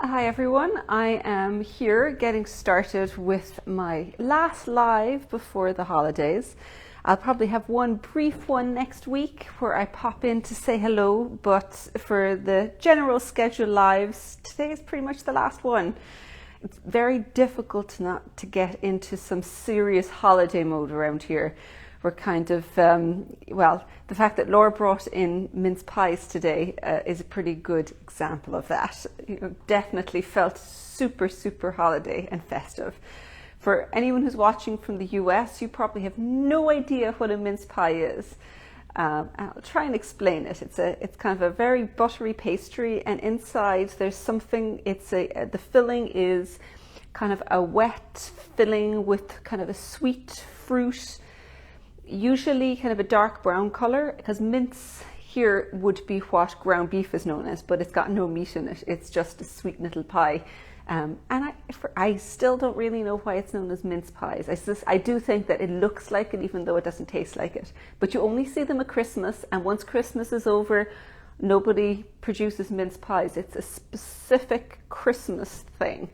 Hi everyone, I am here getting started with my last live before the holidays. I'll probably have one brief one next week where I pop in to say hello, but for the general schedule lives, today is pretty much the last one. It's very difficult not to get into some serious holiday mode around here. We're kind of, the fact that Laura brought in mince pies today is a pretty good example of that. Definitely felt super holiday and festive. For anyone who's watching from the US, you probably have no idea what a mince pie is. I'll try and explain it. It's kind of a very buttery pastry, and inside there's something. The filling is kind of a wet filling with kind of a sweet fruit. Usually kind of a dark brown color, because mince here would be what ground beef is known as, but it's got no meat in it. It's just a sweet little pie. And I still don't really know why it's known as mince pies. I do think that it looks like it, even though it doesn't taste like it. But you only see them at Christmas, and once Christmas is over, nobody produces mince pies. It's a specific Christmas thing.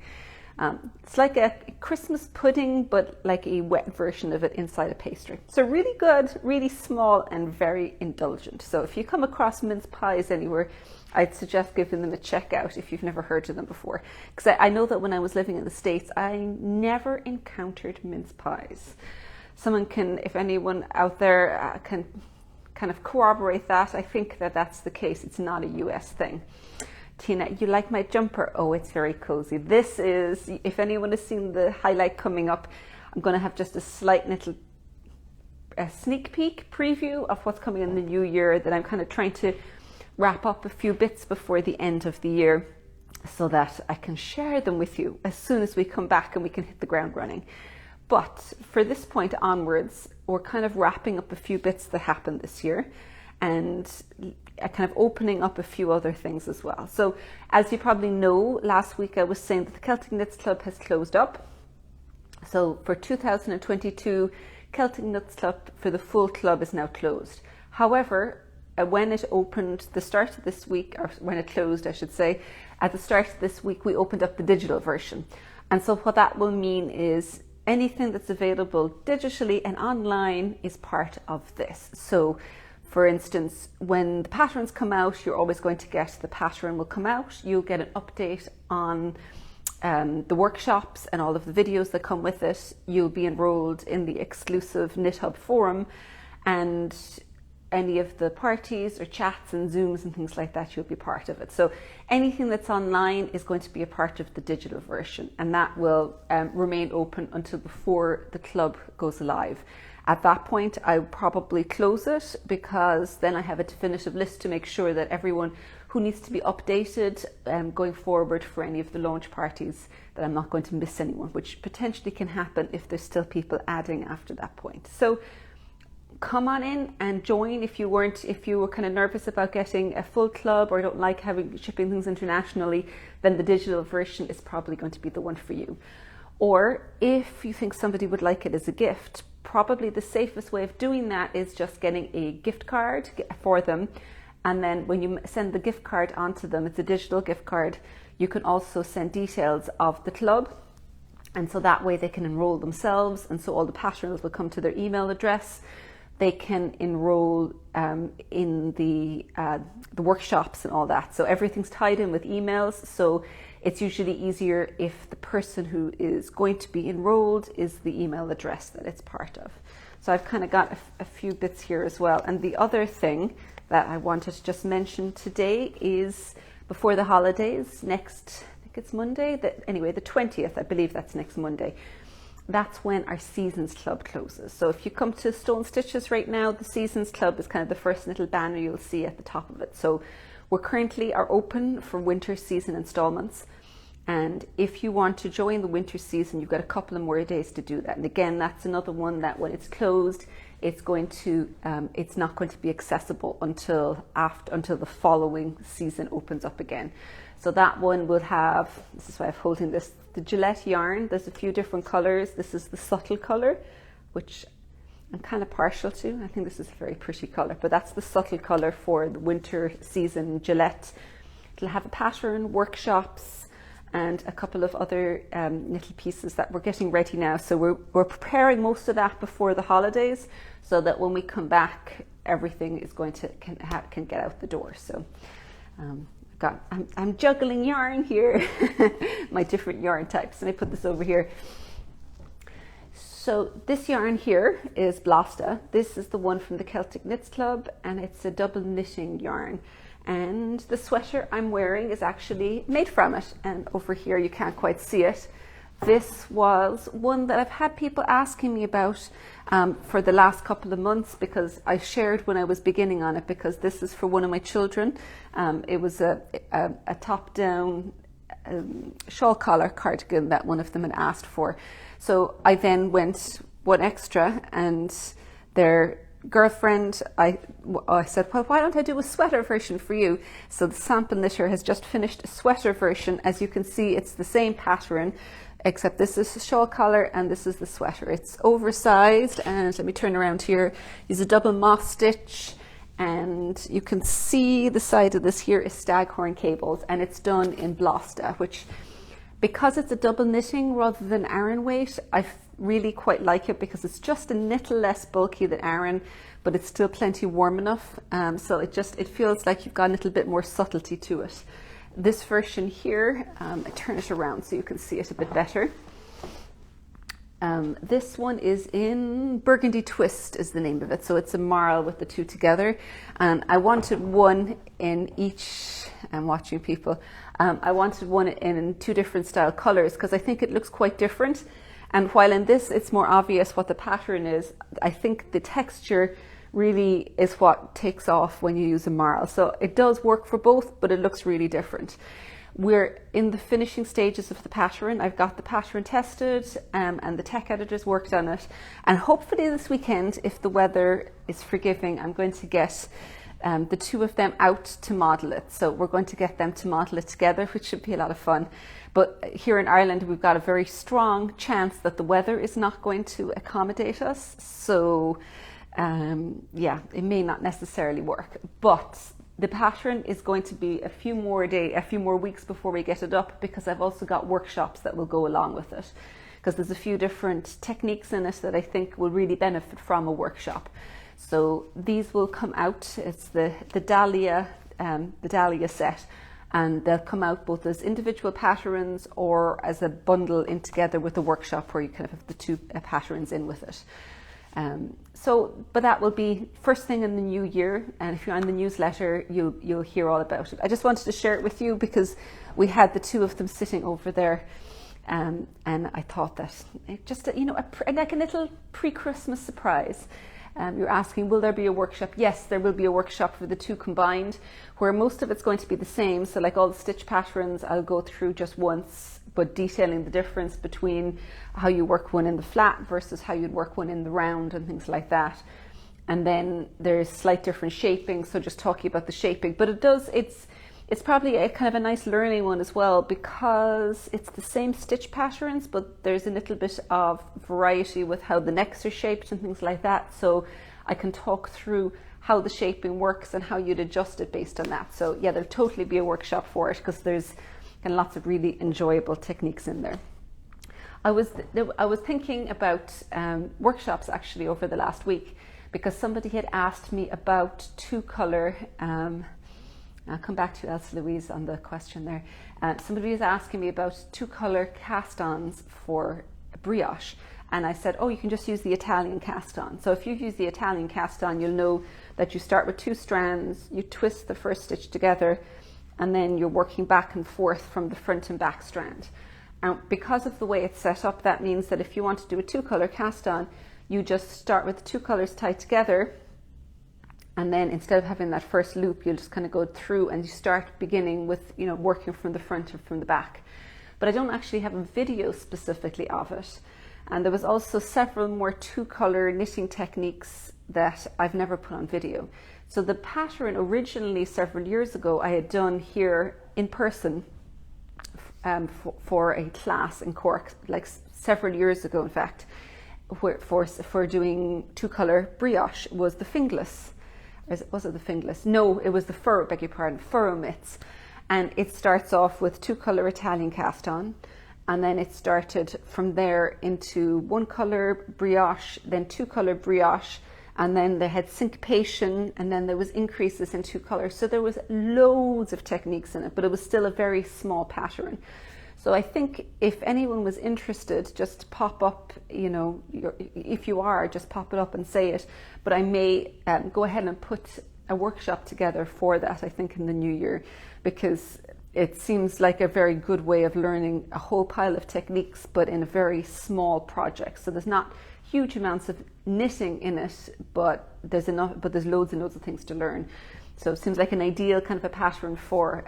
It's like a Christmas pudding, but like a wet version of it inside a pastry. So really good, really small, and very indulgent. So if you come across mince pies anywhere, I'd suggest giving them a check out if you've never heard of them before. Because I know that when I was living in the States, I never encountered mince pies. Someone can, if anyone out there can kind of corroborate that, I think that that's the case. It's not a US thing. Tina, you like my jumper? Oh, it's very cozy. This is, if anyone has seen the highlight coming up, I'm going to have just a slight little sneak peek preview of what's coming in the new year, that I'm kind of trying to wrap up a few bits before the end of the year so that I can share them with you as soon as we come back and we can hit the ground running. But for this point onwards, we're kind of wrapping up a few bits that happened this year, and kind of opening up a few other things as well. So as you probably know, last week I was saying that the Celtic Knits Club has closed up. So for 2022, Celtic Knits Club for the full club is now closed. However, when it opened the start of this week, or when it closed I should say, at the start of this week we opened up the digital version. And so what that will mean is anything that's available digitally and online is part of this. So for instance, when the patterns come out, you're always going to get the pattern will come out. You'll get an update on the workshops and all of the videos that come with it. You'll be enrolled in the exclusive Knit Hub forum, and any of the parties or chats and Zooms and things like that, you'll be part of it. So anything that's online is going to be a part of the digital version, and that will remain open until before the club goes live. At that point, I would probably close it, because then I have a definitive list to make sure that everyone who needs to be updated going forward for any of the launch parties, that I'm not going to miss anyone, which potentially can happen if there's still people adding after that point. So come on in and join if you were kind of nervous about getting a full club or don't like shipping things internationally, then the digital version is probably going to be the one for you. Or if you think somebody would like it as a gift, probably the safest way of doing that is just getting a gift card for them. And then when you send the gift card onto them, it's a digital gift card, you can also send details of the club. And so that way they can enroll themselves. And so all the patterns will come to their email address. They can enroll in the workshops and all that. So everything's tied in with emails. So it's usually easier if the person who is going to be enrolled is the email address that it's part of. So I've kind of got a few bits here as well. And the other thing that I wanted to just mention today is before the holidays, I think it's Monday, the 20th, I believe that's next Monday. That's when our Seasons Club closes. So if you come to Stone Stitches right now, the Seasons Club is kind of the first little banner you'll see at the top of it. So we currently are open for winter season installments. And if you want to join the winter season, you've got a couple of more days to do that. And again, that's another one that when it's closed, it's not going to be accessible until the following season opens up again. So that one will have, this is why I'm holding this, the Gillette yarn. There's a few different colors. This is the subtle color, which I'm kind of partial to. I think this is a very pretty color, but that's the subtle color for the winter season Gillette. It'll have a pattern, workshops, and a couple of other little pieces that we're getting ready now. So we're preparing most of that before the holidays, so that when we come back, everything is going to can get out the door. So I'm juggling yarn here, my different yarn types, and I put this over here. So this yarn here is Blasta. This is the one from the Celtic Knits Club, and it's a double knitting yarn. And the sweater I'm wearing is actually made from it. And over here you can't quite see it. This was one that I've had people asking me about for the last couple of months, because I shared when I was beginning on it, because this is for one of my children. It was a top-down shawl collar cardigan that one of them had asked for. So I then went one extra, and their girlfriend, I said, well, why don't I do a sweater version for you? So the sample knitter has just finished a sweater version. As you can see, it's the same pattern, except this is the shawl collar and this is the sweater. It's oversized, and let me turn around here. Use a double moss stitch, and you can see the side of this here is staghorn cables, and it's done in Blasta, which, because it's a double knitting rather than Aran weight, I really quite like it, because it's just a little less bulky than Aran, but it's still plenty warm enough. So it feels like you've got a little bit more subtlety to it. This version here, I turn it around so you can see it a bit better. This one is in Burgundy Twist is the name of it. So it's a marl with the two together. And I wanted one in each, I'm watching people, I wanted one in two different style colors, because I think it looks quite different. And while in this it's more obvious what the pattern is, I think the texture really is what takes off when you use a marl. So it does work for both, but it looks really different. We're in the finishing stages of the pattern. I've got the pattern tested, and the tech editors worked on it. And hopefully this weekend, if the weather is forgiving, I'm going to get the two of them out to model it. So we're going to get them to model it together, which should be a lot of fun. But here in Ireland, we've got a very strong chance that the weather is not going to accommodate us. So yeah, it may not necessarily work, but the pattern is going to be a few more weeks before we get it up, because I've also got workshops that will go along with it, because there's a few different techniques in it that I think will really benefit from a workshop. So these will come out. It's the Dahlia set, and they'll come out both as individual patterns or as a bundle in together with a workshop where you kind of have the two patterns in with it. But that will be first thing in the new year, and if you're on the newsletter, you'll hear all about it. I just wanted to share it with you because we had the two of them sitting over there, and I thought that just like a little pre-Christmas surprise. You're asking, will there be a workshop? Yes, there will be a workshop for the two combined, where most of it's going to be the same. So like all the stitch patterns, I'll go through just once, but detailing the difference between how you work one in the flat versus how you'd work one in the round and things like that. And then there's slight different shaping, so just talking about the shaping. But it's probably a kind of a nice learning one as well, because it's the same stitch patterns, but there's a little bit of variety with how the necks are shaped and things like that. So I can talk through how the shaping works and how you'd adjust it based on that. So yeah, there'll totally be a workshop for it, because there's lots of really enjoyable techniques in there. I was thinking about workshops actually over the last week, because somebody had asked me about two color. I'll come back to Elsa Louise on the question there. Somebody was asking me about two color cast-ons for brioche, and I said, oh, you can just use the Italian cast-on. So if you use the Italian cast-on, you'll know that you start with two strands, you twist the first stitch together, and then you're working back and forth from the front and back strand. And because of the way it's set up, that means that if you want to do a two color cast on, you just start with the two colors tied together, and then instead of having that first loop, you'll just kind of go through and you start beginning with, working from the front and from the back. But I don't actually have a video specifically of it. And there was also several more two color knitting techniques that I've never put on video. So the pattern originally several years ago I had done here in person for a class in Cork, like several years ago in fact, for doing two color brioche was the fingless. Was it the fingless? No, it was the furrow, beg your pardon, furrow mitts. And it starts off with 2-color Italian cast on, and then it started from there into 1-color brioche, then 2-color brioche, and then they had syncopation, and then there was increases in 2 colors. So there was loads of techniques in it, but it was still a very small pattern. So I think if anyone was interested, just pop up, if you are, just pop it up and say it. But I may go ahead and put a workshop together for that, I think, in the new year, because it seems like a very good way of learning a whole pile of techniques, but in a very small project. So there's not huge amounts of knitting in it, but there's loads and loads of things to learn. So it seems like an ideal kind of a pattern for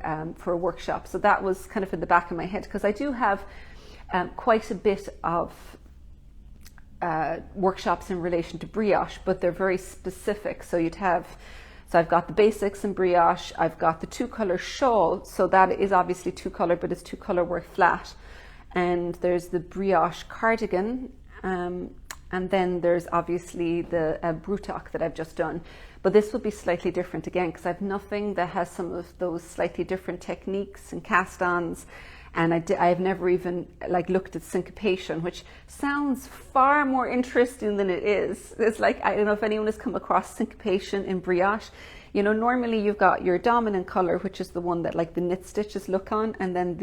a workshop. So that was kind of in the back of my head, because I do have quite a bit of workshops in relation to brioche, but they're very specific. So I've got the basics in brioche, I've got the 2-color shawl, so that is obviously 2-color, but it's 2-color work flat. And there's the brioche cardigan, and then there's obviously the brutock that I've just done. But this will be slightly different again, because I've nothing that has some of those slightly different techniques and cast-ons. And I've never even looked at syncopation, which sounds far more interesting than it is. It's like, I don't know if anyone has come across syncopation in brioche. Normally you've got your dominant color, which is the one that the knit stitches look on, and then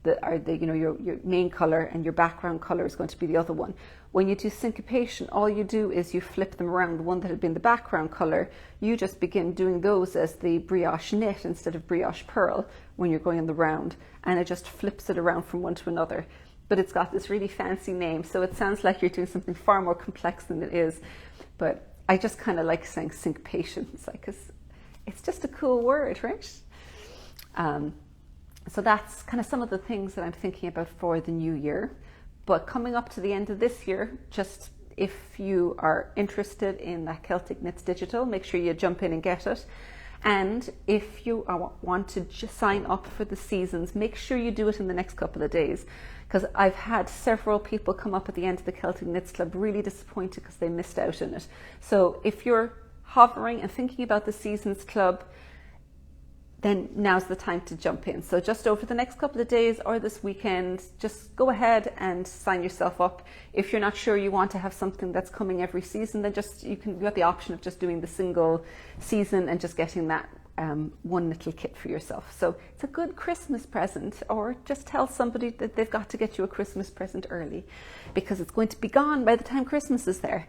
your main color, and your background color is going to be the other one. When you do syncopation, all you do is you flip them around. The one that had been the background color, you just begin doing those as the brioche knit instead of brioche purl when you're going in the round, and it just flips it around from one to another. But it's got this really fancy name, so it sounds like you're doing something far more complex than it is. But I just kind of like saying syncopation. It's just a cool word, right? So that's kind of some of the things that I'm thinking about for the new year. But coming up to the end of this year, just if you are interested in that Celtic Knits Digital, make sure you jump in and get it. And if you want to just sign up for the seasons, make sure you do it in the next couple of days, because I've had several people come up at the end of the Celtic Knits Club really disappointed because they missed out on it. So if you're hovering and thinking about the Seasons Club, then now's the time to jump in. So just over the next couple of days or this weekend, just go ahead and sign yourself up. If you're not sure you want to have something that's coming every season, then you have the option of just doing the single season and just getting that one little kit for yourself. So it's a good Christmas present, or just tell somebody that they've got to get you a Christmas present early, because it's going to be gone by the time Christmas is there.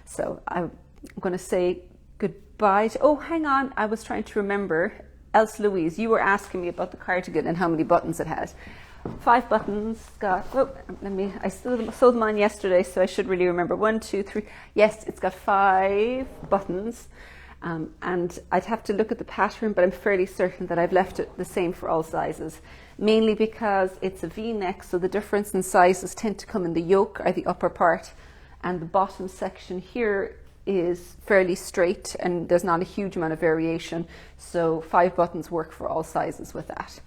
So I'm going to say goodbye to, oh, hang on, I was trying to remember. Else Louise, you were asking me about the cardigan and how many buttons it has. 5 buttons. I sewed them on yesterday, so I should really remember. 1, 2, 3. Yes, it's got 5 buttons. And I'd have to look at the pattern, but I'm fairly certain that I've left it the same for all sizes, mainly because it's a V-neck, so the difference in sizes tend to come in the yoke, or the upper part, and the bottom section here is fairly straight, and there's not a huge amount of variation, so 5 buttons work for all sizes with that.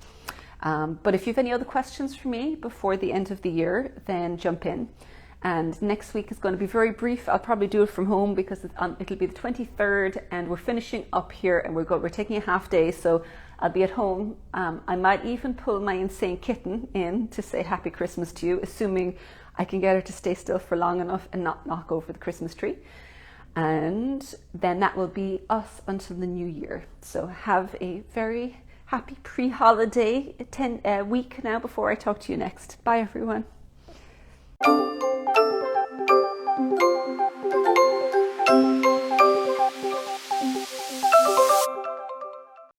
But if you have any other questions for me before the end of the year, then jump in. And next week is going to be very brief. I'll probably do it from home, because it'll be the 23rd, and we're finishing up here, and we're taking a half day, so I'll be at home. I might even pull my insane kitten in to say Happy Christmas to you, assuming I can get her to stay still for long enough and not knock over the Christmas tree. And then that will be us until the new year. So have a very happy pre-holiday week now before I talk to you next. Bye everyone.